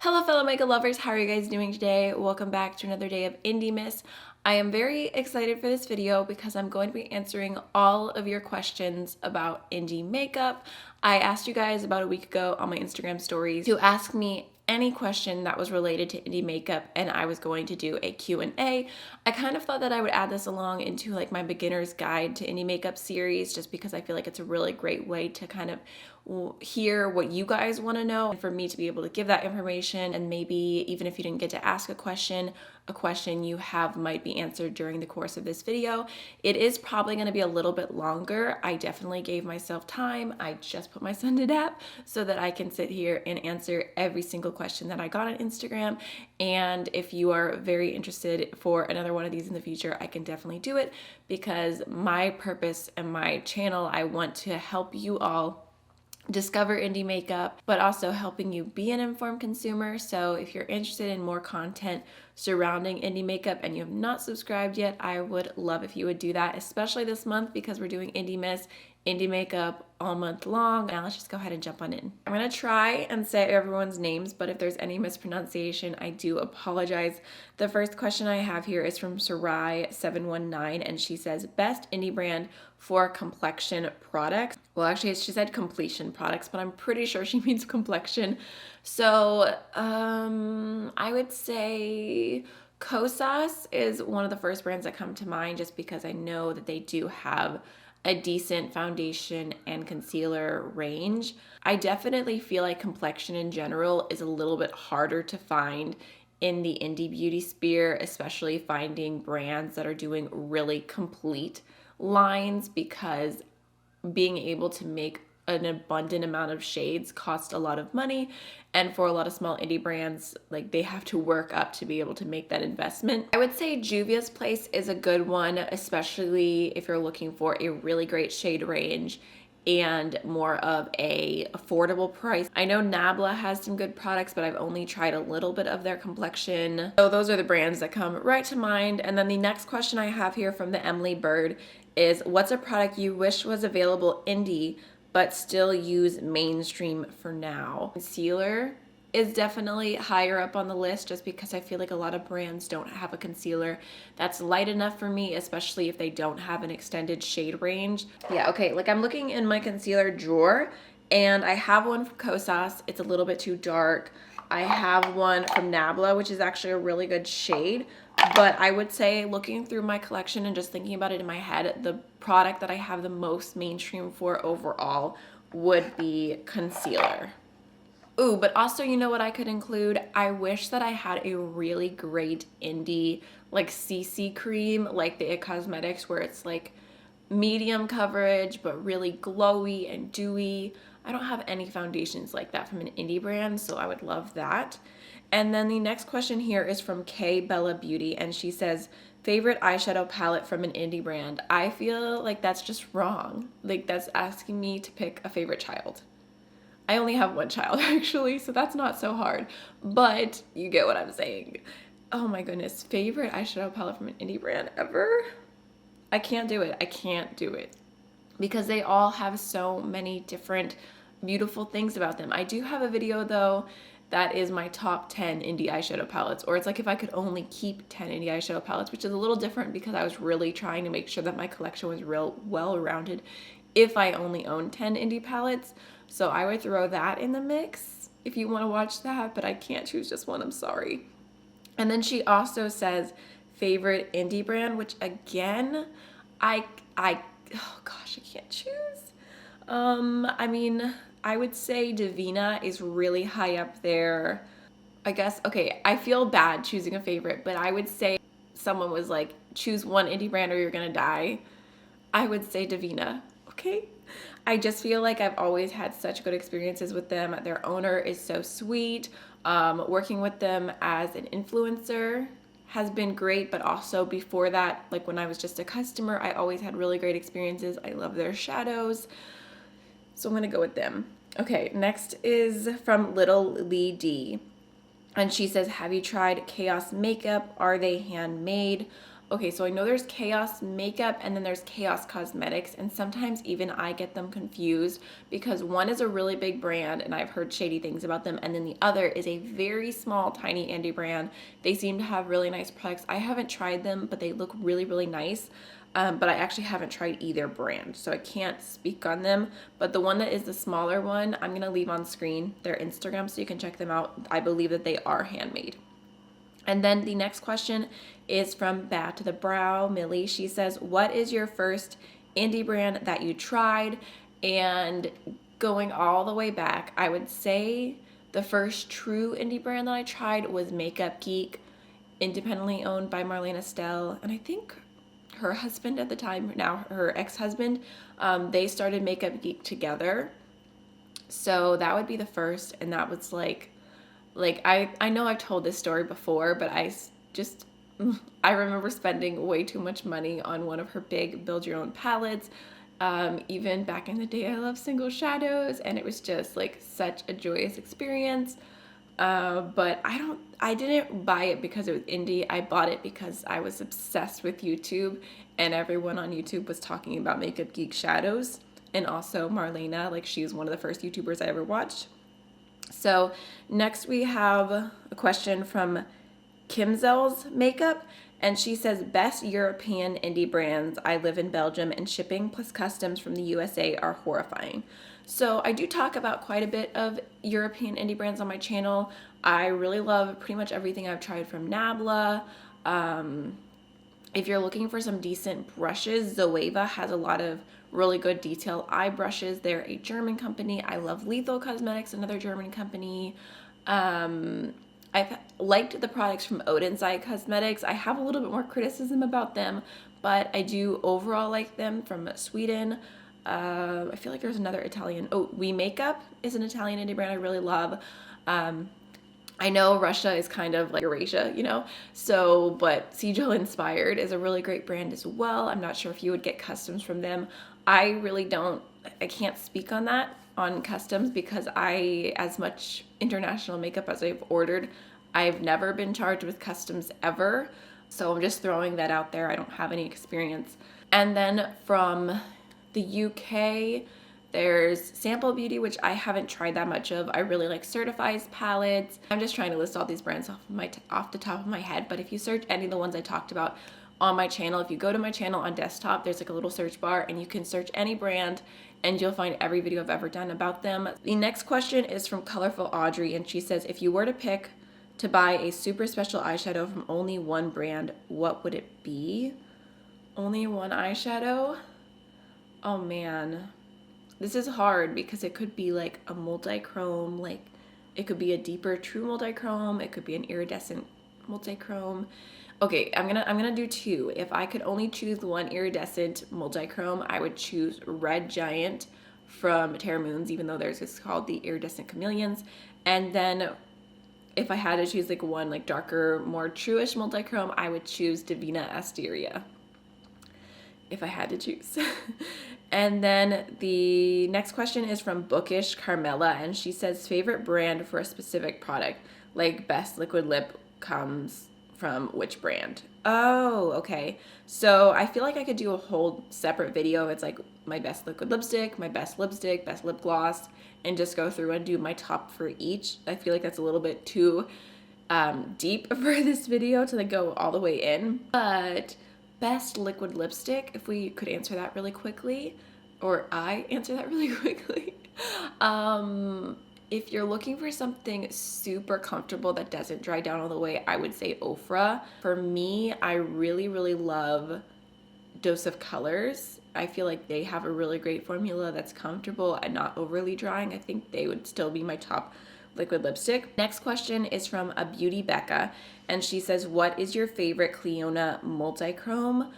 Hello fellow makeup lovers, how are you guys doing today? Welcome back to another day of Indie Miss. I am very excited for this video because I'm going to be answering all of your questions about indie makeup. I asked you guys about a week ago on my Instagram stories to ask me any question that was related to indie makeup, and I was going to do a Q&A. I kind of thought that I would add this along into like my beginner's guide to indie makeup series, just because I feel like it's a really great way to kind of hear what you guys want to know and for me to be able to give that information, and maybe even if you didn't get to ask a question you have might be answered during the course of this video. It is probably going to be a little bit longer. I definitely gave myself time. I just put my son to nap so that I can sit here and answer every single question that I got on Instagram. And if you are very interested for another one of these in the future, I can definitely do it, because my purpose and my channel, I want to help you all discover indie makeup, but also helping you be an informed consumer. So if you're interested in more content surrounding indie makeup and you have not subscribed yet, I would love if you would do that, especially this month because we're doing Indie Miss, indie makeup all month long. Now let's just go ahead and jump on in. I'm gonna try and say everyone's names, but if there's any mispronunciation, I do apologize. The first question I have here is from Sarai719, and she says, best indie brand for complexion products. Well, actually, she said completion products, but I'm pretty sure she means complexion. So I would say Kosas is one of the first brands that come to mind, just because I know that they do have a decent foundation and concealer range. I definitely feel like complexion in general is a little bit harder to find in the indie beauty sphere, especially finding brands that are doing really complete lines, because being able to make an abundant amount of shades costs a lot of money, and for a lot of small indie brands, like, they have to work up to be able to make that investment. I would say Juvia's Place is a good one, especially if you're looking for a really great shade range and more of a affordable price. I know Nabla has some good products, but I've only tried a little bit of their complexion. So those are the brands that come right to mind. And then the next question I have here from the Emily Bird is, what's a product you wish was available indie but still use mainstream for now? Concealer is definitely higher up on the list, just because I feel like a lot of brands don't have a concealer that's light enough for me, especially if they don't have an extended shade range. Yeah, okay, like I'm looking in my concealer drawer and I have one from Kosas. It's a little bit too dark. I have one from Nabla, which is actually a really good shade. But I would say, looking through my collection and just thinking about it in my head, the product that I have the most mainstream for overall would be concealer. Ooh, but also, you know what I could include? I wish that I had a really great indie, like CC cream, like the It Cosmetics, where it's like medium coverage, but really glowy and dewy. I don't have any foundations like that from an indie brand, so I would love that. And then the next question here is from K Bella Beauty, and she says, favorite eyeshadow palette from an indie brand. I feel like that's just wrong. Like, that's asking me to pick a favorite child. I only have one child actually, so that's not so hard, but you get what I'm saying. Oh my goodness, favorite eyeshadow palette from an indie brand ever? I can't do it. I can't do it, because they all have so many different beautiful things about them. I do have a video though that is my top 10 indie eyeshadow palettes, or it's like if I could only keep 10 indie eyeshadow palettes, which is a little different because I was really trying to make sure that my collection was real well-rounded if I only owned 10 indie palettes. So I would throw that in the mix if you want to watch that, but I can't choose just one, I'm sorry. And then she also says favorite indie brand, which again, oh gosh, I can't choose. I mean, I would say Divina is really high up there. I guess, okay, I feel bad choosing a favorite, but I would say, someone was like, choose one indie brand or you're gonna die, I would say Divina, okay? I just feel like I've always had such good experiences with them. Their owner is so sweet. Working with them as an influencer has been great, but also before that, like when I was just a customer, I always had really great experiences. I love their shadows, so I'm gonna go with them. Okay, next is from Little Lee D, and she says, have you tried Chaos Makeup? Are they handmade? Okay, so I know there's Chaos Makeup and then there's Chaos Cosmetics, and sometimes even I get them confused because one is a really big brand and I've heard shady things about them, and then the other is a very small, tiny indie brand. They seem to have really nice products. I haven't tried them, but they look really, really nice. But I actually haven't tried either brand, so I can't speak on them. But the one that is the smaller one, I'm gonna leave on screen their Instagram so you can check them out. I believe that they are handmade. And then the next question is from Bad to the Brow, Millie. She says, what is your first indie brand that you tried? And going all the way back, I would say the first true indie brand that I tried was Makeup Geek, independently owned by Marlene Estelle. And I think her husband at the time, now her ex-husband, they started Makeup Geek together. So that would be the first, and that was like I know I've told this story before, but I remember spending way too much money on one of her big build your own palettes. Even back in the day, I love single shadows, and it was just like such a joyous experience. But I didn't buy it because it was indie. I bought it because I was obsessed with YouTube, and everyone on YouTube was talking about Makeup Geek shadows, and also Marlena, like she was one of the first YouTubers I ever watched. So next we have a question from Kimzel's Makeup, and she says, best European indie brands. I live in Belgium and shipping plus customs from the USA are horrifying. So I do talk about quite a bit of European indie brands on my channel. I really love pretty much everything I've tried from Nabla. If you're looking for some decent brushes, Zoeva has a lot of really good detail eye brushes. They're a German company. I love Lethal Cosmetics, another German company. I've liked the products from Odin's Eye Cosmetics. I have a little bit more criticism about them, but I do overall like them, from Sweden. I feel like there's another Italian. Oh, We Makeup is an Italian indie brand I really love. I know Russia is kind of like Eurasia, you know, so, but Sigil Inspired is a really great brand as well. I'm not sure if you would get customs from them. I can't speak on that, on customs, because as much international makeup as I've ordered, I've never been charged with customs ever. So I'm just throwing that out there. I don't have any experience. And then from the UK, there's Sample Beauty, which I haven't tried that much of. I really like Certified's palettes. I'm just trying to list all these brands off the top of my head, but if you search any of the ones I talked about on my channel, if you go to my channel on desktop, there's like a little search bar and you can search any brand and you'll find every video I've ever done about them. The next question is from Colorful Audrey, and she says, if you were to pick to buy a super special eyeshadow from only one brand, what would it be? Only one eyeshadow? Oh man. This is hard because it could be like a multi-chrome, like it could be a deeper true multi-chrome, it could be an iridescent multi-chrome. Okay, I'm gonna do two. If I could only choose one iridescent multi-chrome, I would choose Red Giant from Terra Moons, even though theirs is called the Iridescent Chameleons. And then if I had to choose like one like darker, more true-ish multi-chrome, I would choose Divina Asteria, if I had to choose. And then the next question is from Bookish Carmela, and she says, favorite brand for a specific product, like best liquid lip comes from which brand? Oh, okay. So I feel like I could do a whole separate video. It's like my best liquid lipstick, my best lipstick, best lip gloss, and just go through and do my top for each. I feel like that's a little bit too deep for this video to like go all the way in, but best liquid lipstick, if we could answer that really quickly, or I answer that really quickly. If you're looking for something super comfortable that doesn't dry down all the way, I would say Ofra. For me, I really, really love Dose of Colors. I feel like they have a really great formula that's comfortable and not overly drying. I think they would still be my top liquid lipstick. Next question is from a Beauty Becca, and she says, what is your favorite Clionadh multi-chrome?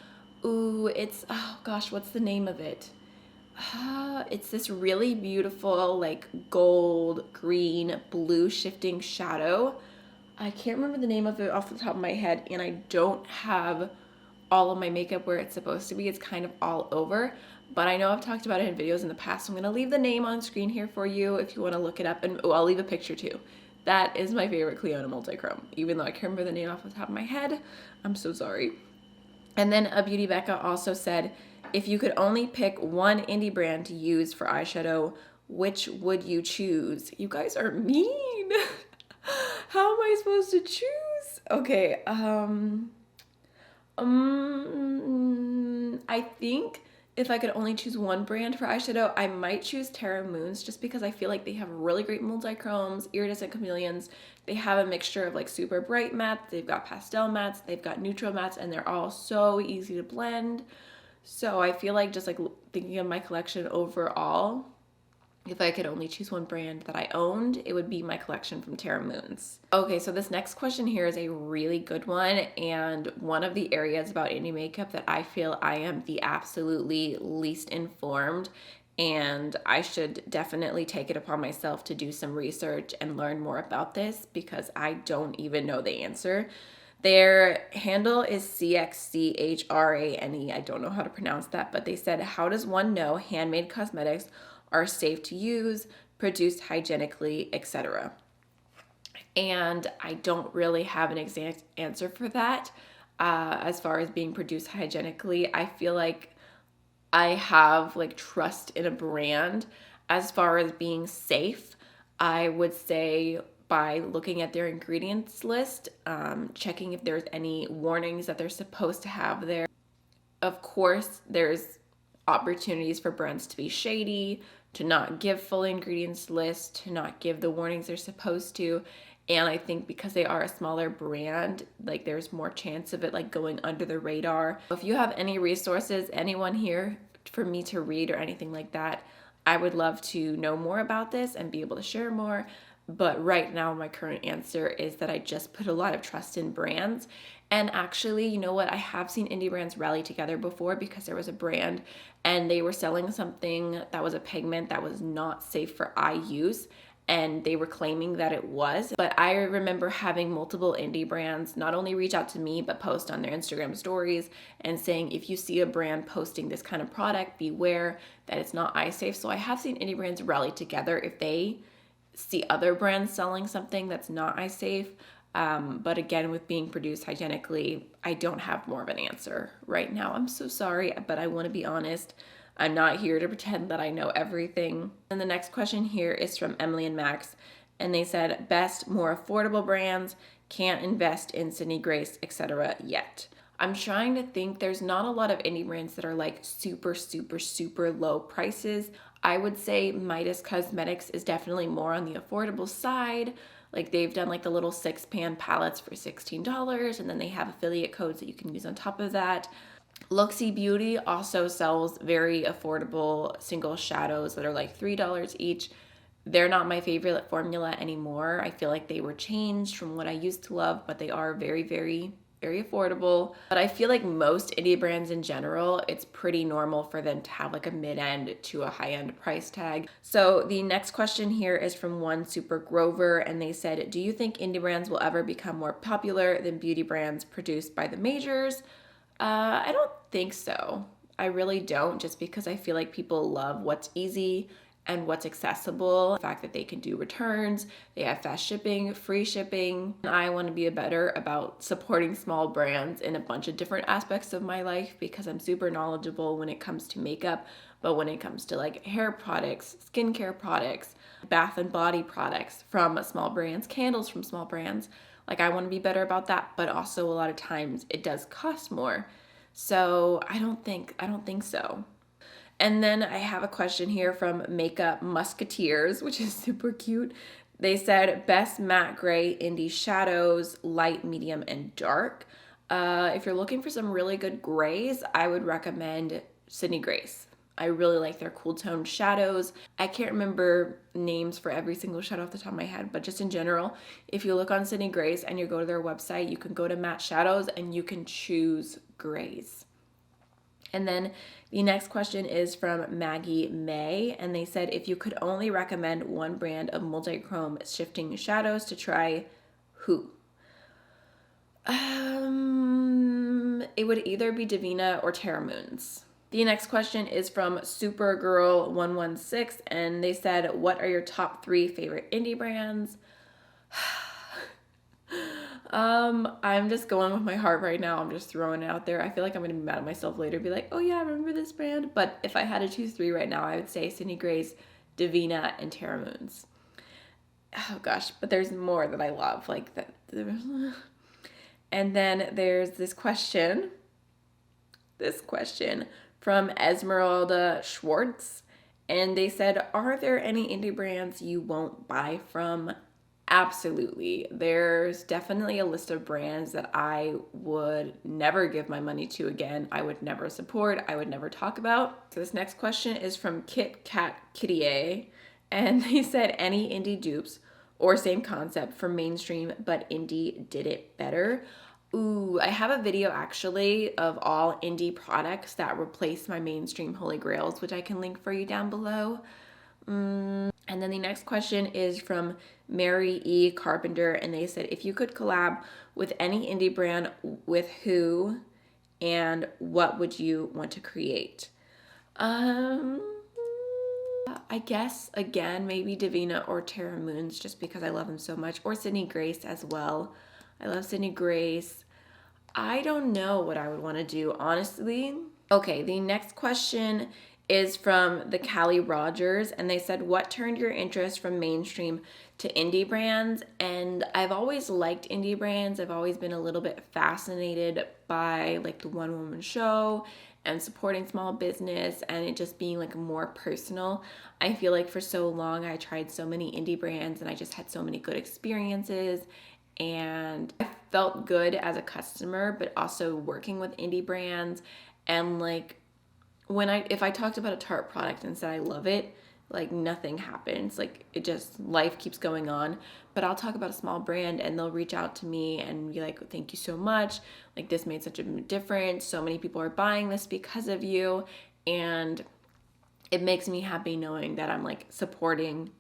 Ooh, it's, oh gosh, what's the name of it? It's this really beautiful like gold, green, blue shifting shadow. I can't remember the name of it off the top of my head, and I don't have all of my makeup where it's supposed to be. It's kind of all over, but I know I've talked about it in videos in the past, so I'm going to leave the name on screen here for you if you want to look it up, and I'll leave a picture too. That is my favorite Clionadh multi-chrome, even though I can't remember the name off the top of my head. I'm so sorry. And then a Beauty Becca also said, if you could only pick one indie brand to use for eyeshadow, which would you choose? You guys are mean. How am I supposed to choose? Okay, I think if I could only choose one brand for eyeshadow, I might choose Terra Moons, just because I feel like they have really great multi-chromes, iridescent chameleons. They have a mixture of like super bright mattes, they've got pastel mattes, they've got neutral mattes, and they're all so easy to blend. So I feel like, just like thinking of my collection overall, if I could only choose one brand that I owned, it would be my collection from Terra Moons. Okay, so this next question here is a really good one, and one of the areas about indie makeup that I feel I am the absolutely least informed, and I should definitely take it upon myself to do some research and learn more about this, because I don't even know the answer. Their handle is CXCHRANE. I don't know how to pronounce that, but they said, how does one know handmade cosmetics are safe to use, produced hygienically, etc.? And I don't really have an exact answer for that. As far as being produced hygienically, I feel like I have like trust in a brand. As far as being safe, I would say by looking at their ingredients list, checking if there's any warnings that they're supposed to have there. Of course, there's opportunities for brands to be shady, to not give full ingredients list, to not give the warnings they're supposed to. And I think because they are a smaller brand, like there's more chance of it like going under the radar. If you have any resources, anyone here for me to read or anything like that, I would love to know more about this and be able to share more. But right now, my current answer is that I just put a lot of trust in brands. And actually, you know what? I have seen indie brands rally together before, because there was a brand and they were selling something that was a pigment that was not safe for eye use. And they were claiming that it was. But I remember having multiple indie brands not only reach out to me, but post on their Instagram stories and saying, if you see a brand posting this kind of product, beware that it's not eye safe. So I have seen indie brands rally together if they see other brands selling something that's not eye safe. But again, with being produced hygienically, I don't have more of an answer right now. I'm so sorry, but I want to be honest. I'm not here to pretend that I know everything. And the next question here is from Emily and Max, and they said, best, more affordable brands, can't invest in Sydney Grace, etc. yet. I'm trying to think. There's not a lot of indie brands that are like super, super, super low prices. I would say Midas Cosmetics is definitely more on the affordable side. Like they've done like the little 6-pan palettes for $16, and then they have affiliate codes that you can use on top of that. Luxie Beauty also sells very affordable single shadows that are like $3 each. They're not my favorite formula anymore. I feel like they were changed from what I used to love, but they are very, very, very affordable. But I feel like most indie brands in general, it's pretty normal for them to have like a mid-end to a high-end price tag. So the next question here is from One Super Grover, and they said, do you think indie brands will ever become more popular than beauty brands produced by the majors? I don't think so. I really don't, just because I feel like people love what's easy and what's accessible. The fact that they can do returns, they have fast shipping, free shipping. I want to be better about supporting small brands in a bunch of different aspects of my life, because I'm super knowledgeable when it comes to makeup, but when it comes to like hair products, skincare products, bath and body products from small brands, candles from small brands, like I want to be better about that, but also a lot of times it does cost more. So I don't think so. And then I have a question here from Makeup Musketeers, which is super cute. They said, best matte gray indie shadows, light, medium, and dark. If you're looking for some really good grays, I would recommend Sydney Grace. I really like their cool toned shadows. I can't remember names for every single shadow off the top of my head, but just in general, if you look on Sydney Grace and you go to their website, you can go to matte shadows and you can choose grays. And then the next question is from Maggie May, and they said, if you could only recommend one brand of multi-chrome shifting shadows to try, who? It would either be Divina or Terra Moons. The next question is from Supergirl116, and they said, what are your top 3 favorite indie brands? I'm just going with my heart right now. I'm just throwing it out there. I feel like I'm gonna be mad at myself later, be like, oh yeah, I remember this brand. But if I had to choose three right now, I would say Sydney Grace, Divina, and Terra Moons. Oh gosh, but there's more that I love, like that. And then there's this question from Esmeralda Schwartz, and they said, are there any indie brands you won't buy from? Absolutely. There's definitely a list of brands that I would never give my money to again. I would never support. I would never talk about. So this next question is from Kit Kat Kitty, and they said any indie dupes or same concept for mainstream, but indie did it better. Ooh, I have a video actually of all indie products that replaced my mainstream holy grails, which I can link for you down below. And then the next question is from Mary E. Carpenter, and they said, if you could collab with any indie brand, with who and what would you want to create? I guess, again, maybe Divina or Terra Moons, just because I love them so much, or Sydney Grace as well. I love Sydney Grace. I don't know what I would want to do, honestly. Okay, the next question is from the Callie Rogers, and they said, what turned your interest from mainstream to indie brands? And I've always liked indie brands. I've always been a little bit fascinated by like the one-woman show and supporting small business and it just being like more personal. I feel like for so long I tried so many indie brands and I just had so many good experiences, and I felt good as a customer, but also working with indie brands. And like if I talked about a Tarte product and said I love it, like nothing happens. Like it just, life keeps going on. But I'll talk about a small brand and they'll reach out to me and be like, thank you so much. Like this made such a difference. So many people are buying this because of you. And it makes me happy knowing that I'm like supporting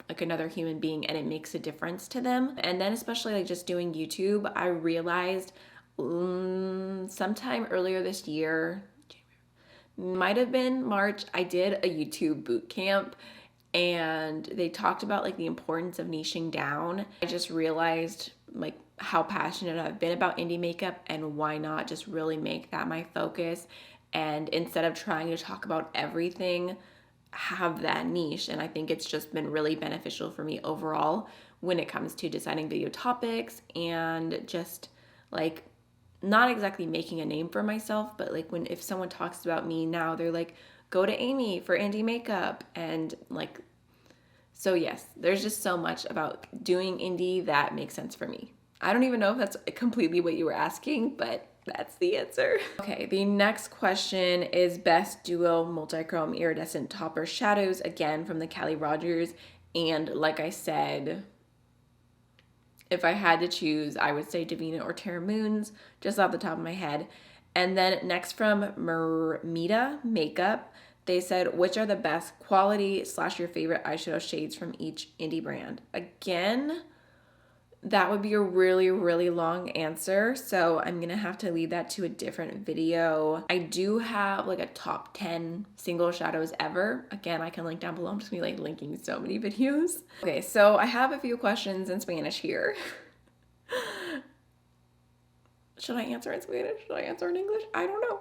like another human being and it makes a difference to them. And then especially like just doing YouTube, I realized sometime earlier this year, might have been March, I did a YouTube boot camp and they talked about like the importance of niching down. I just realized like how passionate I've been about indie makeup and why not just really make that my focus, and instead of trying to talk about everything, have that niche. And I think it's just been really beneficial for me overall when it comes to deciding video topics and just like not exactly making a name for myself, but like if someone talks about me now, they're like, go to Amy for indie makeup. And like, so yes, there's just so much about doing indie that makes sense for me. I don't even know if that's completely what you were asking, but that's the answer. Okay, the next question is best duo multi-chrome iridescent topper shadows, again from the Callie Rogers. And like I said, if I had to choose, I would say Divina or Terra Moons, just off the top of my head. And then next from Mermita Makeup, they said, which are the best quality / your favorite eyeshadow shades from each indie brand? Again, that would be a really, really long answer, so I'm gonna have to leave that to a different video. I do have like a top 10 single shadows ever. Again, I can link down below. I'm just gonna be like linking so many videos. Okay, so I have a few questions in Spanish here. Should I answer in Spanish? Should I answer in English? I don't know.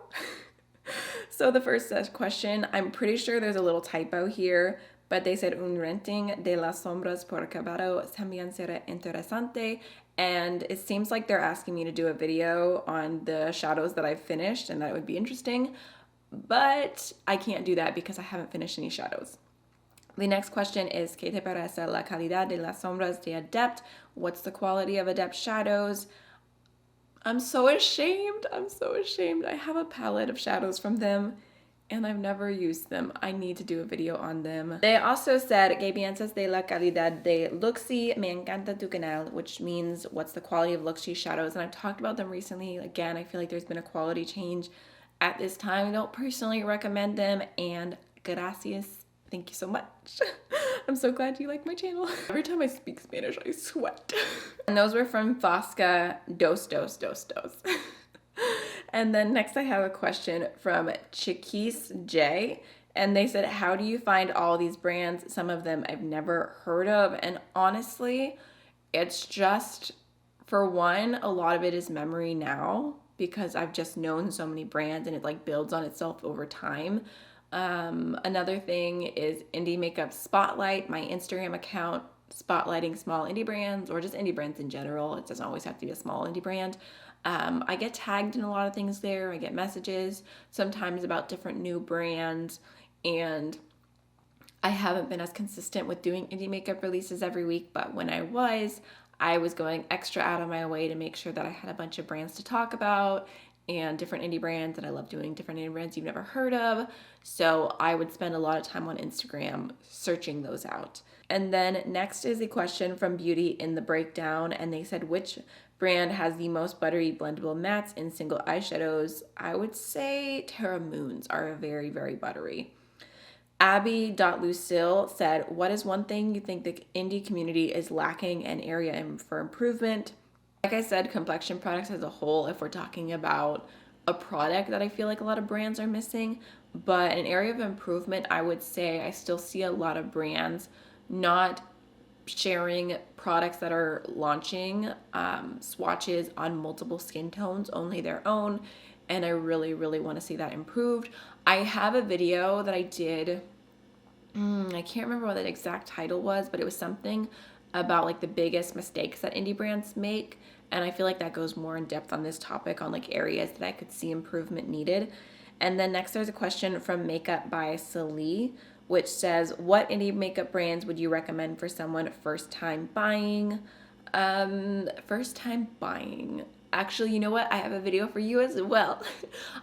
So the first question, I'm pretty sure there's a little typo here, but they said un renting de las sombras por acabado también será interesante. And it seems like they're asking me to do a video on the shadows that I've finished and that it would be interesting, but I can't do that because I haven't finished any shadows. The next question is, ¿Qué te parece la calidad de las sombras de Adept? What's the quality of Adept shadows? I'm so ashamed. I have a palette of shadows from them and I've never used them. I need to do a video on them. They also said, ¿Qué piensas de la calidad de Luxie? Me encanta tu canal, which means what's the quality of Luxie shadows? And I've talked about them recently. Again, I feel like there's been a quality change at this time. I don't personally recommend them, and gracias. Thank you so much. I'm so glad you like my channel. Every time I speak Spanish, I sweat. And those were from Fosca Dos. And then next I have a question from Chiquise J. And they said, how do you find all these brands? Some of them I've never heard of. And honestly, it's just For one, a lot of it is memory now because I've just known so many brands and it like builds on itself over time. Another thing is Indie Makeup Spotlight, my Instagram account, spotlighting small indie brands or just indie brands in general. It doesn't always have to be a small indie brand. I get tagged in a lot of things there. I get messages sometimes about different new brands, and I haven't been as consistent with doing indie makeup releases every week, but when I was going extra out of my way to make sure that I had a bunch of brands to talk about and different indie brands, and I love doing different indie brands you've never heard of. So I would spend a lot of time on Instagram searching those out. And then next is a question from Beauty in the Breakdown, and they said, which brand has the most buttery blendable mattes in single eyeshadows? I would say Terra Moons are very, very buttery. Abby.Lucille said, what is one thing you think the indie community is lacking an area for improvement? Like I said, complexion products as a whole, if we're talking about a product that I feel like a lot of brands are missing, but an area of improvement, I would say I still see a lot of brands not sharing products that are launching swatches on multiple skin tones, only their own, and I really, really want to see that improved. I have a video that I did, I can't remember what that exact title was, but it was something about like the biggest mistakes that indie brands make, and I feel like that goes more in depth on this topic on like areas that I could see improvement needed. And then next there's a question from Makeup by Celie, which says, what indie makeup brands would you recommend for someone first time buying? Actually, you know what? I have a video for you as well.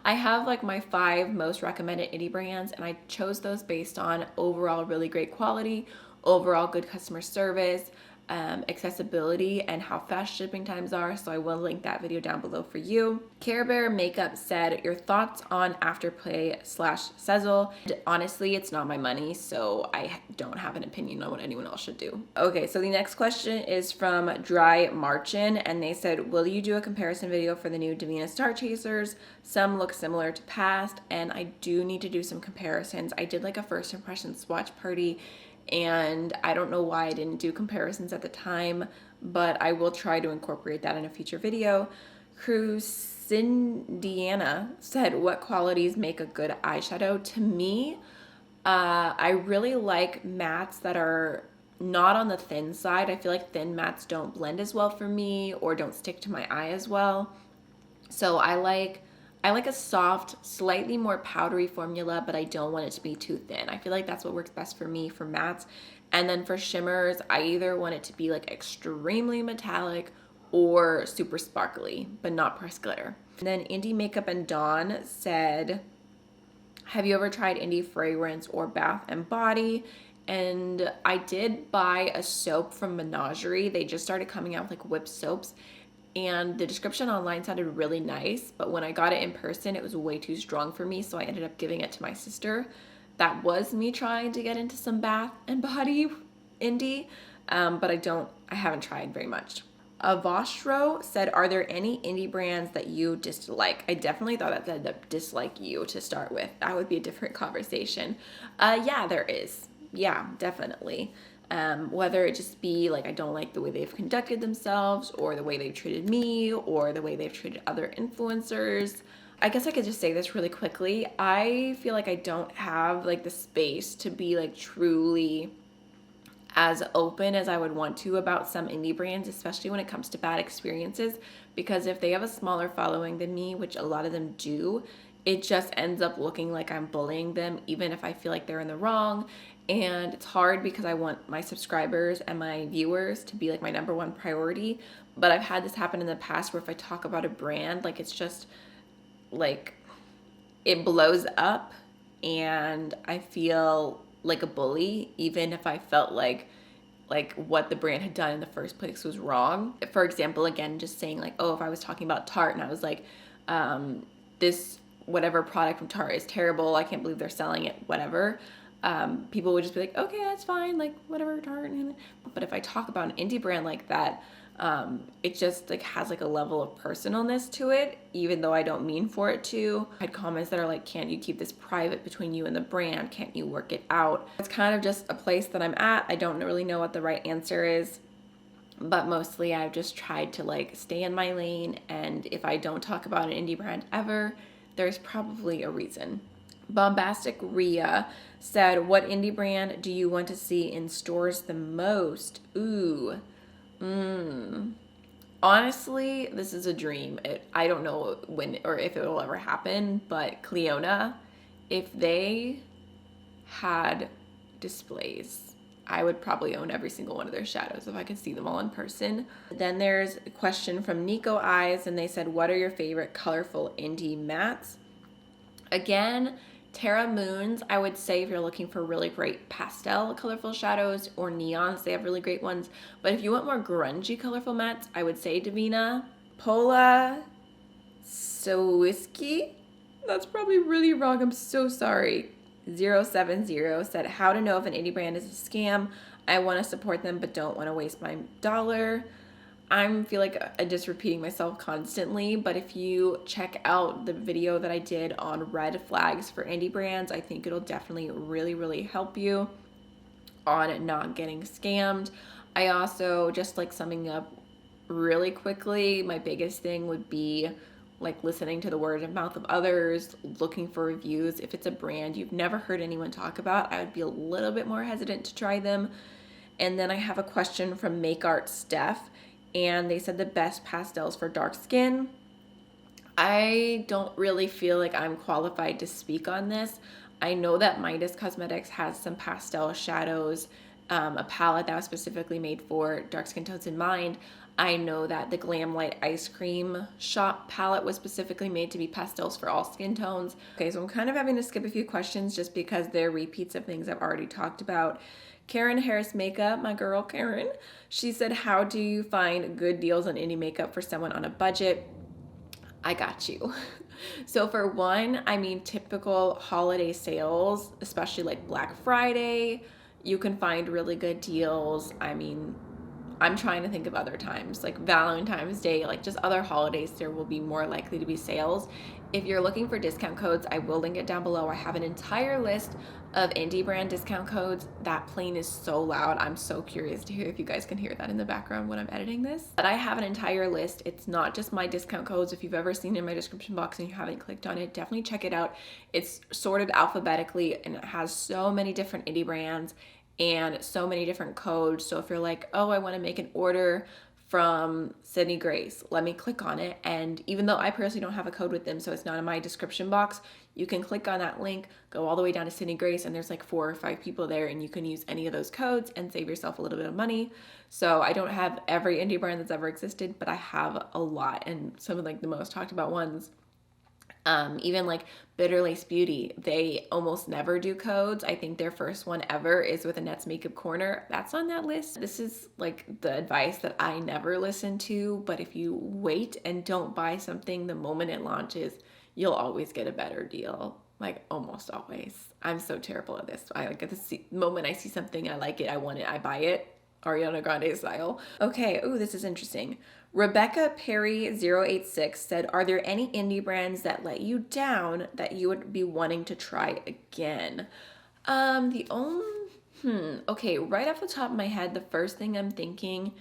I have like my 5 most recommended indie brands, and I chose those based on overall really great quality, overall good customer service, accessibility, and how fast shipping times are. So I will link that video down below for you. Care Bear Makeup said, your thoughts on Afterpay / Sezzle? Honestly, it's not my money, so I don't have an opinion on what anyone else should do. Okay, so the next question is from Dry Marchin, and they said, will you do a comparison video for the new Davina Star Chasers? Some look similar to past, and I do need to do some comparisons. I did like a first impression swatch party, and I don't know why I didn't do comparisons at the time, but I will try to incorporate that in a future video. Crucindiana said, what qualities make a good eyeshadow? To me, I really like mattes that are not on the thin side. I feel like thin mattes don't blend as well for me or don't stick to my eye as well. So I like a soft, slightly more powdery formula, but I don't want it to be too thin. I feel like that's what works best for me for mattes. And then for shimmers, I either want it to be like extremely metallic or super sparkly, but not pressed glitter. And then Indie Makeup and Dawn said, have you ever tried Indie Fragrance or Bath and Body? And I did buy a soap from Menagerie. They just started coming out with like whipped soaps, and the description online sounded really nice, but when I got it in person, it was way too strong for me, so I ended up giving it to my sister. That was me trying to get into some Bath and Body indie, but I haven't tried very much. Avostro said, are there any indie brands that you dislike? I definitely thought that said dislike you to start with. That would be a different conversation. Yeah, there is. Yeah, definitely. Whether it just be like I don't like the way they've conducted themselves or the way they've treated me or the way they've treated other influencers. I guess I could just say this really quickly. I feel like I don't have like the space to be like truly as open as I would want to about some indie brands, especially when it comes to bad experiences, because if they have a smaller following than me, which a lot of them do, it just ends up looking like I'm bullying them, even if I feel like they're in the wrong. And it's hard because I want my subscribers and my viewers to be like my number one priority. But I've had this happen in the past where if I talk about a brand, like it's just like it blows up and I feel like a bully, even if I felt like what the brand had done in the first place was wrong. For example, again, just saying like, oh, if I was talking about Tarte and I was like, this whatever product from Tarte is terrible, I can't believe they're selling it, whatever. People would just be like, okay, that's fine, like whatever, Tarte. But if I talk about an indie brand like that, it just like has like a level of personalness to it, even though I don't mean for it to. I had comments that are like, can't you keep this private between you and the brand? Can't you work it out? It's kind of just a place that I'm at. I don't really know what the right answer is. but mostly I've just tried to like stay in my lane, and if I don't talk about an indie brand ever, there's probably a reason. Bombastic Rhea said, what indie brand do you want to see in stores the most? Ooh. Honestly, this is a dream. I don't know when or if it will ever happen, but Cleona, if they had displays, I would probably own every single one of their shadows if I could see them all in person. Then there's a question from Nico Eyes, and they said, what are your favorite colorful indie mattes? Again, Terra Moons, I would say if you're looking for really great pastel colorful shadows, or neons, they have really great ones. But if you want more grungy colorful mattes, I would say Divina. Pola Sowiski, that's probably really wrong, I'm so sorry. 070 said, how to know if an indie brand is a scam. I want to support them but don't want to waste my dollar. I feel like I'm just repeating myself constantly, but if you check out the video that I did on red flags for indie brands, I think it'll definitely really help you on not getting scammed. I also, just like summing up really quickly, my biggest thing would be like listening to the word of mouth of others, looking for reviews. If it's a brand you've never heard anyone talk about, I would be a little bit more hesitant to try them. And then I have a question from Make Art Steph, and they said the best pastels for dark skin. I don't really feel like I'm qualified to speak on this. I know that Midas Cosmetics has some pastel shadows, a palette that was specifically made for dark skin tones in mind. I know that the Glam Light Ice Cream Shop palette was specifically made to be pastels for all skin tones. Okay, so I'm kind of having to skip a few questions just because they're repeats of things I've already talked about. Karen Harris Makeup, my girl Karen, she said, how do you find good deals on indie makeup for someone on a budget? I got you. So for one, I mean, typical holiday sales, especially like Black Friday, you can find really good deals. I mean, I'm trying to think of other times, like Valentine's Day, like just other holidays, there will be more likely to be sales. If you're looking for discount codes, I will link it down below. I have an entire list of indie brand discount codes. That plane is so loud. I'm so curious to hear if you guys can hear that in the background when I'm editing this. But I have an entire list. It's not just my discount codes. If you've ever seen it in my description box and you haven't clicked on it, definitely check it out. It's sorted alphabetically and it has so many different indie brands and so many different codes. So if you're like, oh, I want to make an order from Sydney Grace, let me click on it. And even though I personally don't have a code with them, so it's not in my description box, you can click on that link, go all the way down to Sydney Grace, and there's like 4 or 5 people there, and you can use any of those codes and save yourself a little bit of money. So I don't have every indie brand that's ever existed, but I have a lot, and some of like the most talked about ones. Even like Bitter Lace Beauty, they almost never do codes. I think their first one ever is with Annette's Makeup Corner. That's on that list. This is like the advice that I never listen to, but if you wait and don't buy something the moment it launches, you'll always get a better deal. Like almost always. I'm so terrible at this. I like at the moment I see something, I like it, I want it, I buy it. Ariana Grande style. Okay, oh, this is interesting. Rebecca Perry 086 said, are there any indie brands that let you down that you would be wanting to try again? Okay, right off the top of my head, the first thing I'm thinking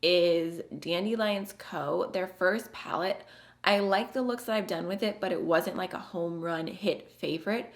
is Dandelions Co. Their first palette. I like the looks that I've done with it, but it wasn't like a home run hit favorite.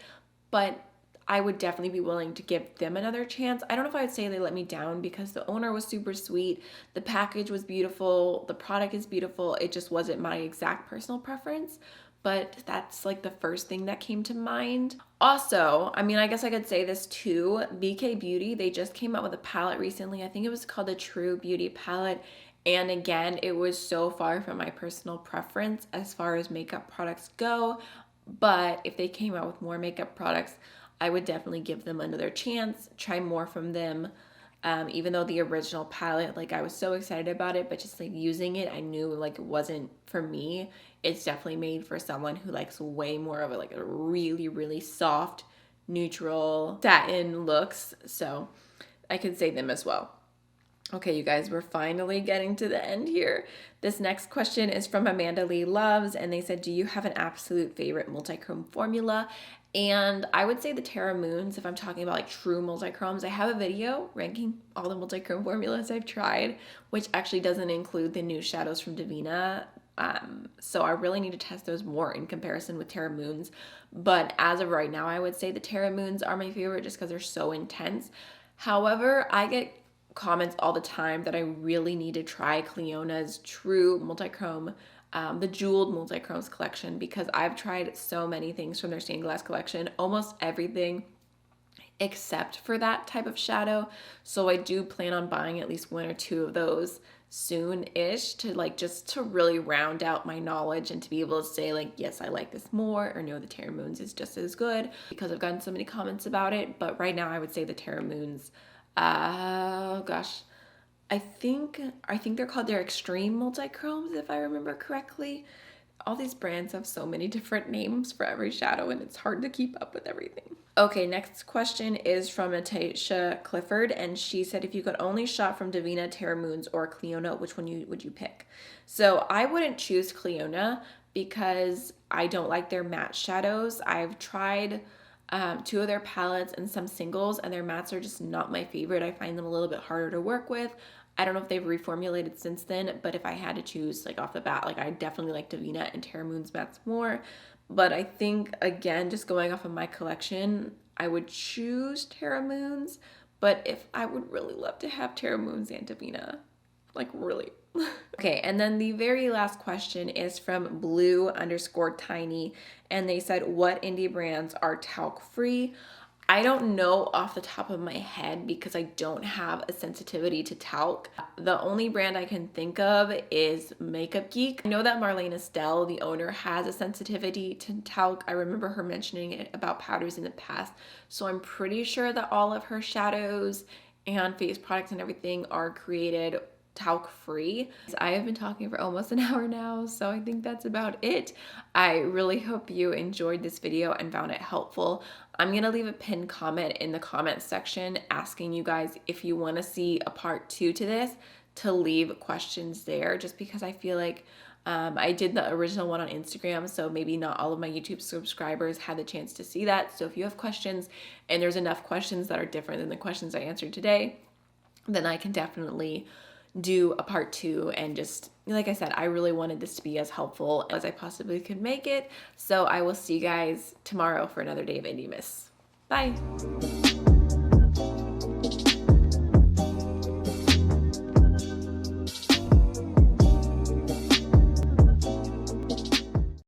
But I would definitely be willing to give them another chance. I don't know if I would say they let me down because the owner was super sweet. The package was beautiful. The product is beautiful. It just wasn't my exact personal preference, but that's like the first thing that came to mind. Also, I mean, I guess I could say this too. BK Beauty, they just came out with a palette recently. I think it was called the True Beauty palette. And again, it was so far from my personal preference as far as makeup products go. But if they came out with more makeup products, I would definitely give them another chance, try more from them. Even though the original palette, like I was so excited about it, but just like using it, I knew like it wasn't for me. It's definitely made for someone who likes way more of a really soft, neutral satin looks. So I could say them as well. Okay, you guys, we're finally getting to the end here. This next question is from Amanda Lee Loves, and they said, do you have an absolute favorite multi-chrome formula? And I would say the Terra Moons, if I'm talking about like true multi-chromes. I have a video ranking all the multi-chrome formulas I've tried, which actually doesn't include the new shadows from Divina. So I really need to test those more in comparison with Terra Moons. But as of right now, I would say the Terra Moons are my favorite just because they're so intense. However, I get comments all the time that I really need to try Cleona's true multichrome, the jeweled multichromes collection, because I've tried so many things from their stained glass collection, almost everything except for that type of shadow. So I do plan on buying at least one or two of those soon-ish to like just to really round out my knowledge and to be able to say like, yes, I like this more, or no, the Terra Moons is just as good, because I've gotten so many comments about it. But right now I would say the Terra Moons, gosh, I think they're called their extreme multichromes, if I remember correctly. All these brands have so many different names for every shadow, and it's hard to keep up with everything. Okay, next question is from Natasha Clifford, and she said, if you could only shop from Divina, Terra Moons, or Cleona, which one would you pick? So I wouldn't choose Cleona because I don't like their matte shadows. I've tried two of their palettes and some singles, and their mattes are just not my favorite. I find them a little bit harder to work with. I don't know if they've reformulated since then, but if I had to choose like off the bat, like I definitely like Divina and Terra Moon's mattes more. But I think, again, just going off of my collection, I would choose Terra Moon's. But if I would really love to have Terra Moon's and Divina, like really. Okay, and then the very last question is from blue_tiny, and they said, what indie brands are talc free? I don't know off the top of my head because I don't have a sensitivity to talc. The only brand I can think of is Makeup Geek. I know that Marlene Estelle, the owner, has a sensitivity to talc. I remember her mentioning it about powders in the past. So I'm pretty sure that all of her shadows and face products and everything are created talc free. I have been talking for almost an hour now, so I think that's about it. I really hope you enjoyed this video and found it helpful. I'm gonna leave a pinned comment in the comments section asking you guys if you want to see a part 2 to this, to leave questions there, just because I feel like I did the original one on Instagram, so maybe not all of my YouTube subscribers had the chance to see that. So if you have questions and there's enough questions that are different than the questions I answered today, then I can definitely do a part 2. And just like I said, I really wanted this to be as helpful as I possibly could make it. So I will see you guys tomorrow for another day of Indie Miss. Bye.